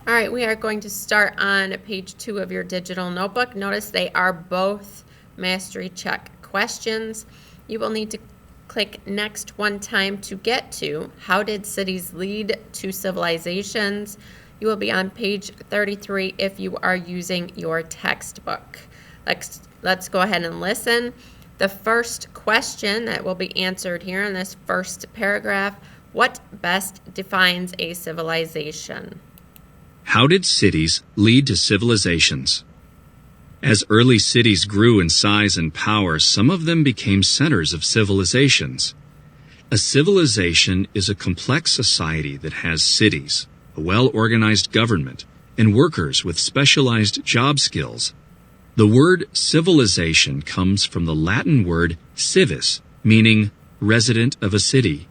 All right, we are going to start on page 2 of your digital notebook. Notice they are both mastery check questions. You will need to click next one time to get to how did cities lead to civilizations. You will be on page 33 if you are using your textbook. Let's go ahead and listen. The first question that will be answered here in this first paragraph, what best defines a civilization? How did cities lead to civilizations? As early cities grew in size and power, some of them became centers of civilizations. A civilization is a complex society that has cities, a well-organized government, and workers with specialized job skills. The word civilization comes from the Latin word civis, meaning resident of a city.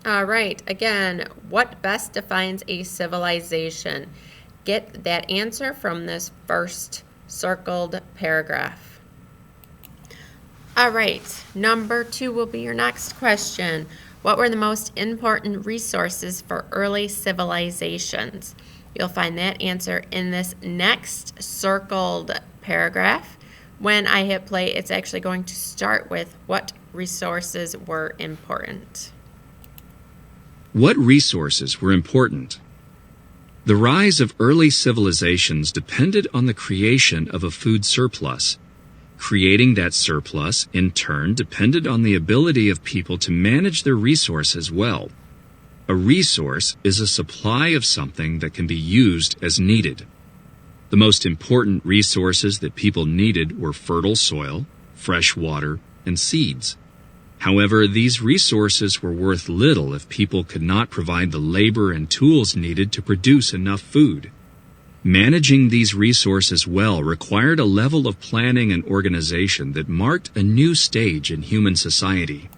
All right, again, what best defines a civilization? Get that answer from this first circled paragraph. All right, number 2 will be your next question. What were the most important resources for early civilizations? You'll find that answer in this next circled paragraph. When I hit play, it's actually going to start with what resources were important. What resources were important? The rise of early civilizations depended on the creation of a food surplus. Creating that surplus, in turn, depended on the ability of people to manage their resources well. A resource is a supply of something that can be used as needed. The most important resources that people needed were fertile soil, fresh water, and seeds. However, these resources were worth little if people could not provide the labor and tools needed to produce enough food. Managing these resources well required a level of planning and organization that marked a new stage in human society.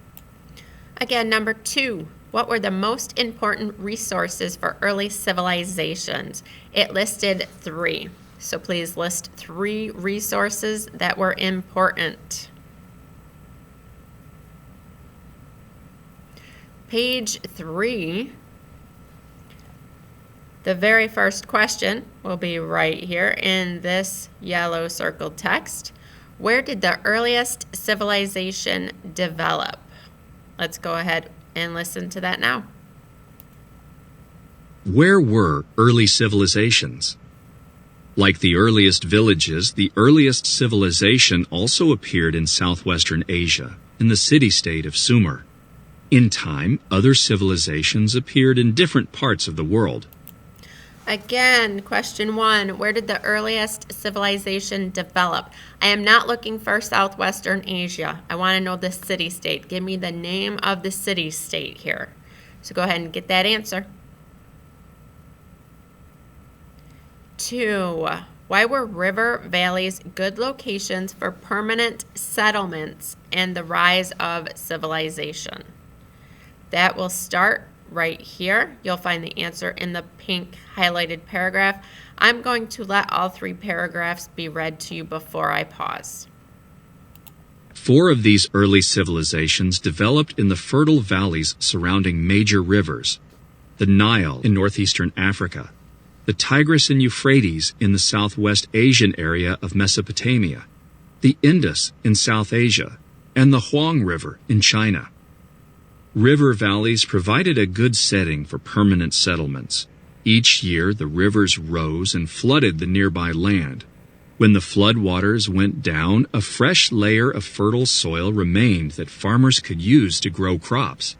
Again, number 2, what were the most important resources for early civilizations? It listed 3, so please list 3 resources that were important. Page 3, the very first question will be right here in this yellow circled text. Where did the earliest civilization develop? Let's go ahead and listen to that now. Where were early civilizations? Like the earliest villages, the earliest civilization also appeared in southwestern Asia, in the city-state of Sumer. In time, other civilizations appeared in different parts of the world. Again, question 1, where did the earliest civilization develop? I am not looking for southwestern Asia. I want to know the city-state. Give me the name of the city-state here. So go ahead and get that answer. 2, why were river valleys good locations for permanent settlements and the rise of civilization? That will start right here. You'll find the answer in the pink highlighted paragraph. I'm going to let all 3 paragraphs be read to you before I pause. 4 of these early civilizations developed in the fertile valleys surrounding major rivers: the Nile in northeastern Africa, the Tigris and Euphrates in the southwest Asian area of Mesopotamia, the Indus in South Asia, and the Huang River in China. River valleys provided a good setting for permanent settlements. Each year, the rivers rose and flooded the nearby land. When the floodwaters went down, a fresh layer of fertile soil remained that farmers could use to grow crops.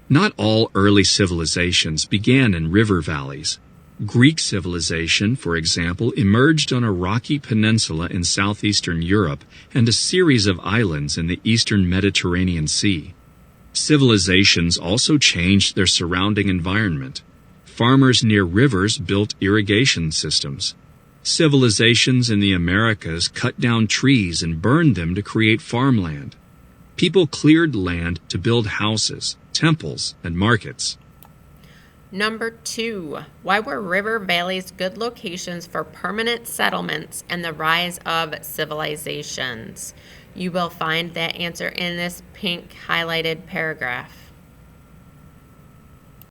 Not all early civilizations began in river valleys. Greek civilization, for example, emerged on a rocky peninsula in southeastern Europe and a series of islands in the eastern Mediterranean Sea. Civilizations also changed their surrounding environment. Farmers near rivers built irrigation systems. Civilizations in the Americas cut down trees and burned them to create farmland. People cleared land to build houses, temples, and markets. Number 2, why were river valleys good locations for permanent settlements and the rise of civilizations? You will find that answer in this pink highlighted paragraph.